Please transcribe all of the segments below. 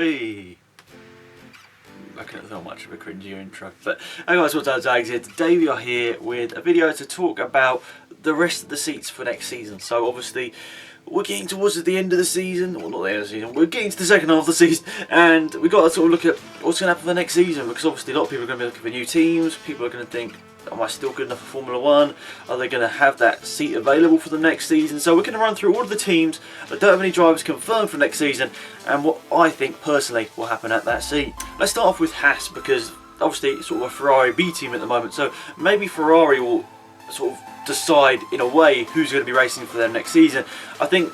Hey. I couldn't tell much of a cringy intro. But hey guys, what's up, Zags here. Today we are here with a video to talk about the rest of the seats for next season. So obviously we're getting towards the end of the season, well not the end of the season, we're getting to the second half of the season, and we've got to sort of look at what's going to happen for the next season, because obviously a lot of people are going to be looking for new teams. People are going to think, am I still good enough for Formula 1? Are they going to have that seat available for the next season? So we're going to run through all of the teams that don't have any drivers confirmed for next season and what I think personally will happen at that seat. Let's start off with Haas, because obviously it's sort of a Ferrari B team at the moment, so maybe Ferrari will sort of decide in a way who's going to be racing for them next season. I think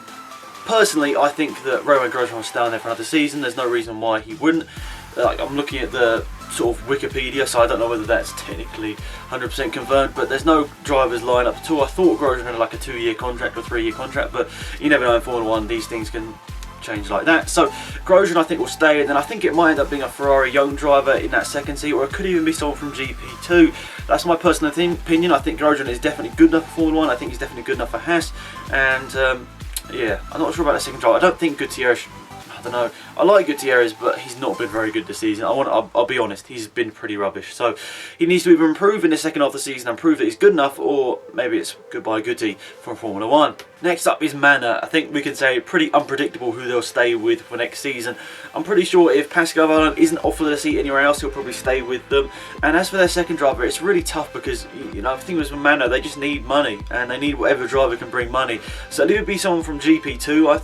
personally that Romain Grosjean will stay on there for another season. There's no reason why he wouldn't. I'm looking at the sort of Wikipedia, so I don't know whether that's technically 100% confirmed, but there's no drivers lined up at all. I thought Grosjean had like a 2-year contract or 3-year contract, but you never know in Formula 1, these things can change like that. So Grosjean I think will stay, and then I think it might end up being a Ferrari young driver in that second seat, or it could even be someone from GP2. That's my personal opinion. I think Grosjean is definitely good enough for Formula 1. I think he's definitely good enough for Haas, and yeah, I'm not sure about the second driver. I don't think Gutierrez, I don't know. I like Gutierrez, but he's not been very good this season. I'll be honest, he's been pretty rubbish. So he needs to either improve in the second half of the season and prove that he's good enough, or maybe it's goodbye Guti for Formula 1. Next up is Manor. I think we can say pretty unpredictable who they'll stay with for next season. I'm pretty sure if Pascal Wehrlein isn't offered a seat anywhere else, he'll probably stay with them. And as for their second driver, it's really tough because, you know, the thing was with Manor, they just need money, and they need whatever driver can bring money. So it would be someone from GP2, I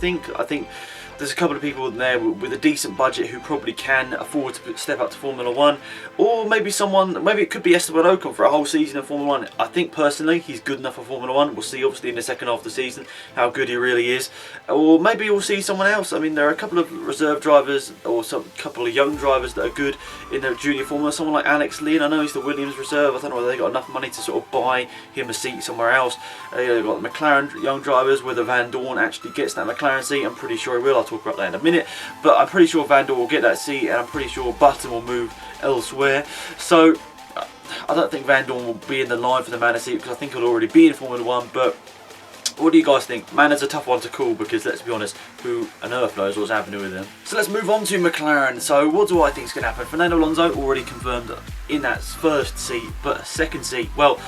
think there's a couple of people in there with a decent budget who probably can afford to step up to Formula 1, or maybe it could be Esteban Ocon for a whole season of Formula 1. I think personally he's good enough for Formula 1. We'll see obviously in the second half of the season how good he really is, or maybe we'll see someone else. I mean, there are a couple of reserve drivers or a couple of young drivers that are good in the junior Formula. Someone like Alex Lynn, I know he's the Williams reserve. I don't know whether they got enough money to sort of buy him a seat somewhere else. They've got the McLaren young drivers, whether Van Dorn actually gets that McLaren seat. I'm pretty sure he will. I'll talk about that in a minute, but I'm pretty sure Van Dorn will get that seat, and I'm pretty sure Button will move elsewhere. So I don't think Van Dorn will be in the line for the Manor seat, because I think he'll already be in Formula 1. But what do you guys think? Manor's a tough one to call, because let's be honest, who on earth knows what's happening with him? So let's move on to McLaren. So what do I think is going to happen? Fernando Alonso already confirmed in that first seat, but second seat, well,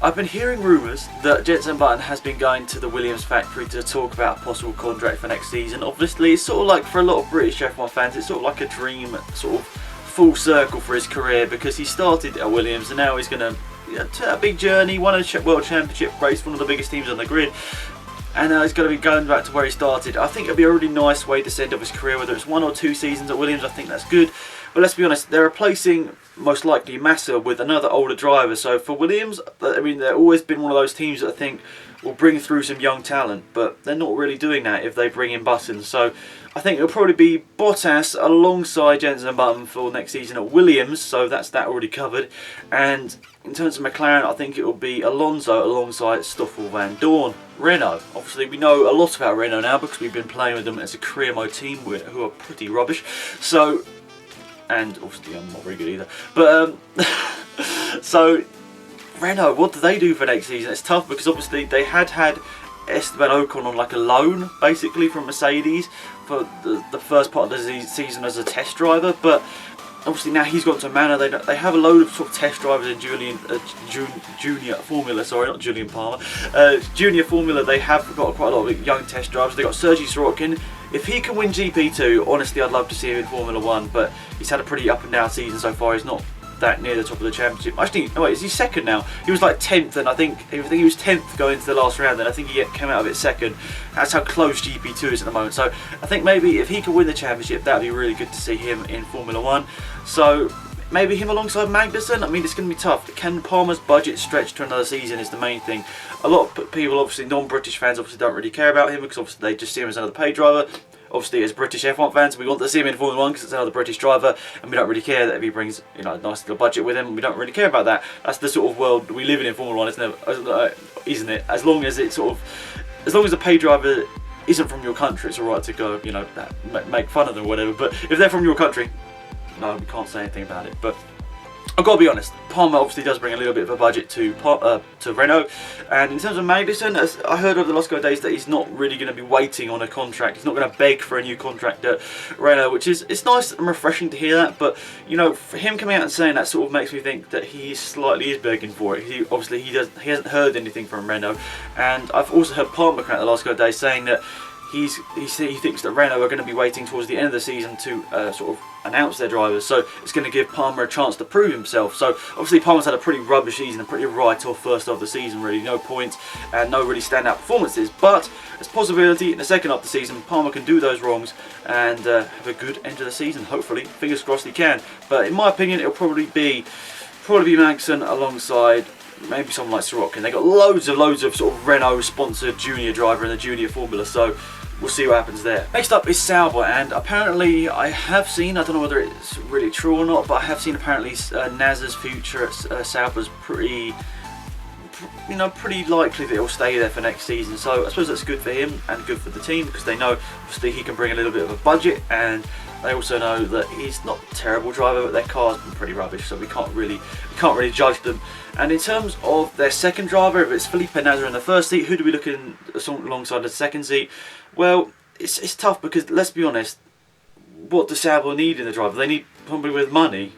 I've been hearing rumours that Jenson Button has been going to the Williams factory to talk about a possible contract for next season. Obviously, it's sort of like, for a lot of British F1 fans, it's sort of like a dream, sort of full circle for his career, because he started at Williams and now he's going to take a big journey, won a World Championship race, one of the biggest teams on the grid, and now he's going to be going back to where he started. I think it'd be a really nice way to send off his career, whether it's 1 or 2 seasons at Williams. I think that's good. But let's be honest, they're replacing most likely Massa with another older driver. So for Williams, I mean, they've always been one of those teams that I think will bring through some young talent, but they're not really doing that if they bring in Button. So I think it'll probably be Bottas alongside Jenson Button for next season at Williams. So that's that already covered. And in terms of McLaren, I think it will be Alonso alongside Stoffel Van Dorn. Renault, obviously we know a lot about Renault now because we've been playing with them as a career mode team who are pretty rubbish. So, and obviously I'm not very good either. But so Renault, what do they do for next season? It's tough because obviously they had Esteban Ocon on like a loan basically from Mercedes for the first part of the season as a test driver, but obviously now he's gone to Manor. They have a load of sort of test drivers in Junior Formula, sorry, not Julian Palmer. Junior Formula, they have got quite a lot of young test drivers. They've got Sergei Sorokin. If he can win GP2, honestly, I'd love to see him in Formula 1, but he's had a pretty up and down season so far. He's not that near the top of the championship. Actually, no wait, is he second now? He was like 10th, and I think he was 10th going into the last round, and I think he came out of it second. That's how close GP2 is at the moment. So I think maybe if he can win the championship, that'd be really good to see him in Formula 1. So maybe him alongside Magnussen. I mean, it's going to be tough. Can Palmer's budget stretch to another season is the main thing. A lot of people, obviously non-British fans, obviously don't really care about him because obviously they just see him as another paid driver. Obviously, as British F1 fans, we want to see him in Formula 1 because it's another British driver, and we don't really care that if he brings, you know, a nice little budget with him. We don't really care about that. That's the sort of world we live in Formula 1, isn't it? As long as it's as long as the paid driver isn't from your country, it's alright to go, you know, make fun of them or whatever. But if they're from your country, no, we can't say anything about it. But I've got to be honest, Palmer obviously does bring a little bit of a budget to Renault, and in terms of Magnussen, as I heard over the last couple of days, that he's not really going to be waiting on a contract. He's not going to beg for a new contract at Renault, which is, it's nice and refreshing to hear that. But you know, for him coming out and saying that sort of makes me think that he slightly is begging for it. He obviously he hasn't heard anything from Renault, and I've also heard Palmer come out the last couple of days saying that he thinks that Renault are going to be waiting towards the end of the season to sort of announce their drivers, so it's going to give Palmer a chance to prove himself. So obviously Palmer's had a pretty rubbish season, a pretty write-off first half of the season, really, no points and no really standout performances, but there's a possibility in the second half of the season Palmer can do those wrongs and have a good end of the season, hopefully. Fingers crossed he can, but in my opinion it'll probably be Magnussen alongside maybe someone like Sirotkin. They got loads of sort of Renault sponsored junior driver in the junior formula, so we'll see what happens there. Next up is Sauber, and apparently I have seen, I don't know whether it's really true or not, but I have seen apparently Nasr's future at Sauber's pretty likely that he'll stay there for next season. So I suppose that's good for him and good for the team, because they know obviously he can bring a little bit of a budget, and they also know that he's not a terrible driver, but their car's been pretty rubbish, so we can't really judge them. And in terms of their second driver, if it's Felipe Nasr in the first seat, who do we look in alongside the second seat? Well, it's tough, because let's be honest, what does Sauber need in the driver? They need somebody with money.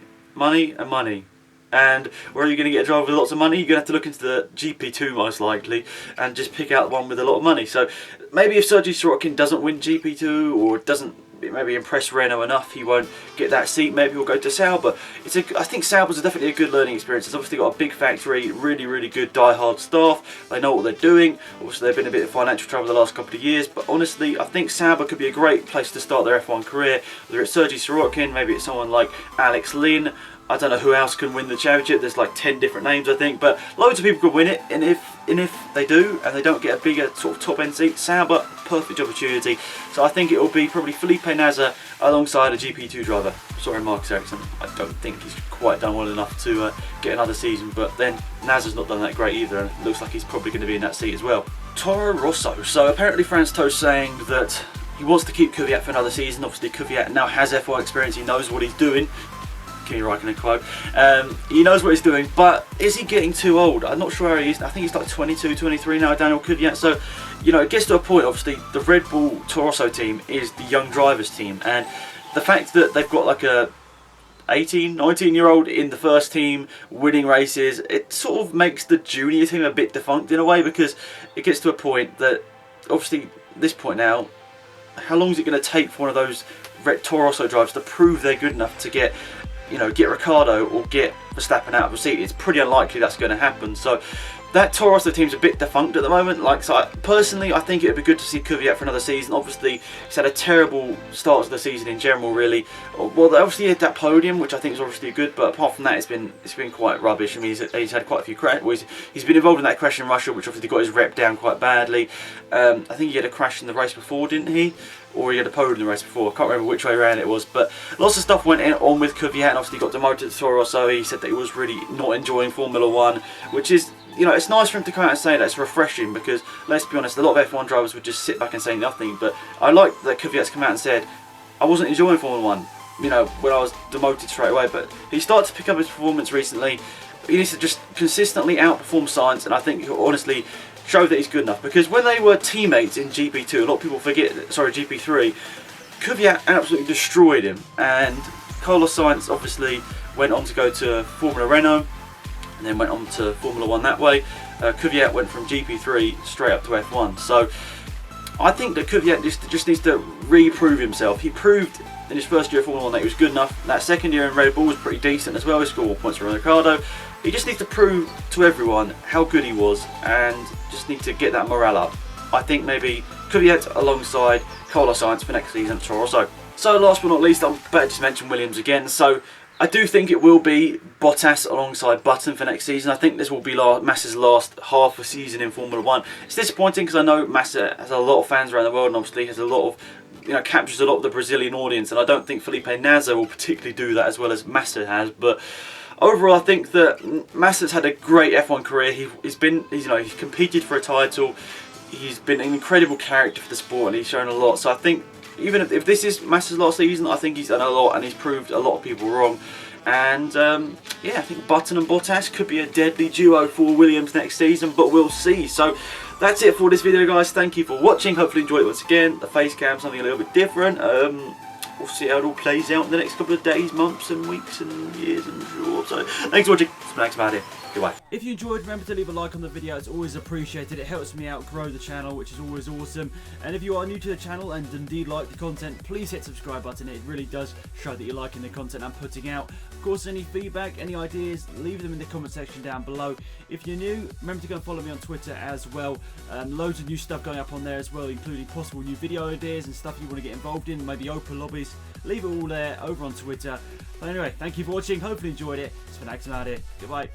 And where are you going to get a driver with lots of money? You're going to have to look into the GP2 most likely and just pick out one with a lot of money. So maybe if Sergei Sirotkin doesn't win GP2 or doesn't maybe impress Renault enough, he won't get that seat. Maybe he'll go to Sauber. I think Sauber's definitely a good learning experience. It's obviously got a big factory, really good die-hard staff. They know what they're doing. Obviously they've been a bit of financial trouble the last couple of years, but honestly I think Sauber could be a great place to start their F1 career. Whether it's Sergei Sirotkin, maybe it's someone like Alex Lynn. I don't know who else can win the championship. There's like 10 different names, I think, but loads of people could win it. And if they do, and they don't get a bigger sort of top end seat, Sauber, perfect opportunity. So I think it will be probably Felipe Nasr alongside a GP2 driver. Sorry, Marcus Ericsson. I don't think he's quite done well enough to get another season. But then Nasr's not done that great either, and it looks like he's probably going to be in that seat as well. Toro Rosso. So apparently Franz Tost saying that he wants to keep Kvyat for another season. Obviously Kvyat now has F1 experience. He knows what he's doing. Kimi Raikkonen quote. He knows what he's doing, but is he getting too old? I'm not sure where he is. I think he's like 22, 23 now, Daniel Kvyat. So, you know, it gets to a point, obviously, the Red Bull Toro Rosso team is the young drivers team, and the fact that they've got like a 18, 19-year-old in the first team winning races, it sort of makes the junior team a bit defunct in a way, because it gets to a point that, obviously, this point now, how long is it going to take for one of those Toro Rosso drivers to prove they're good enough to get Ricciardo or get Verstappen out of the seat? It's pretty unlikely that's going to happen. So that Toro Rosso team's a bit defunct at the moment. Personally, I think it would be good to see Kvyat for another season. Obviously, he's had a terrible start to the season in general, really. Well, they obviously had that podium, which I think is obviously good, but apart from that, it's been quite rubbish. I mean, he's had quite a few crashes. He's been involved in that crash in Russia, which obviously got his rep down quite badly. I think he had a crash in the race before, didn't he? Or he had a podium in the race before. I can't remember which way around it was, but lots of stuff went on with Kvyat, and obviously got demoted to Toro Rosso. He said that he was really not enjoying Formula 1, which is, you know, it's nice for him to come out and say that. It's refreshing, because let's be honest, a lot of F1 drivers would just sit back and say nothing, but I like that Kvyat's come out and said, I wasn't enjoying Formula 1, you know, when I was demoted straight away, but he started to pick up his performance recently. He needs to just consistently outperform Sainz, and I think he'll honestly show that he's good enough, because when they were teammates in GP2, a lot of people forget, sorry, GP3, Kvyat absolutely destroyed him, and Carlos Sainz obviously went on to go to Formula Renault, and then went on to Formula 1 that way. Kvyat went from GP3 straight up to F1, so I think that Kvyat just needs to re-prove himself. He proved in his first year of Formula 1 that he was good enough. That second year in Red Bull was pretty decent as well. He scored 1 points for Ricciardo. He just needs to prove to everyone how good he was, and just need to get that morale up. I think maybe Kvyat alongside Carlos Sainz for next season at Toro Rosso. So last but not least, I better just mention Williams again. So I do think it will be Bottas alongside Button for next season. I think this will be Massa's last half a season in Formula 1. It's disappointing, because I know Massa has a lot of fans around the world, and obviously has a lot of, you know, captures a lot of the Brazilian audience, and I don't think Felipe Nasr will particularly do that as well as Massa has. But overall, I think that Massa's had a great F1 career. He's competed for a title. He's been an incredible character for the sport, and he's shown a lot. So I think, even if this is Massa's last season, I think he's done a lot and he's proved a lot of people wrong. And yeah, I think Button and Bottas could be a deadly duo for Williams next season, but we'll see. So that's it for this video, guys. Thank you for watching. Hopefully you enjoyed it once again. The face cam, something a little bit different. We'll see how it all plays out in the next couple of days, months and weeks and years, I'm sure. So thanks for watching. Thanks about it. Goodbye. If you enjoyed, remember to leave a like on the video. It's always appreciated. It helps me out grow the channel, which is always awesome. And if you are new to the channel and indeed like the content, please hit subscribe button. It really does show that you're liking the content I'm putting out. Of course, any feedback, any ideas, leave them in the comment section down below. If you're new, remember to go and follow me on Twitter as well. Loads of new stuff going up on there as well, including possible new video ideas and stuff you want to get involved in, maybe open lobbies. Leave it all there over on Twitter. But anyway, thank you for watching. Hopefully you enjoyed it. It's been Axel out here. Goodbye.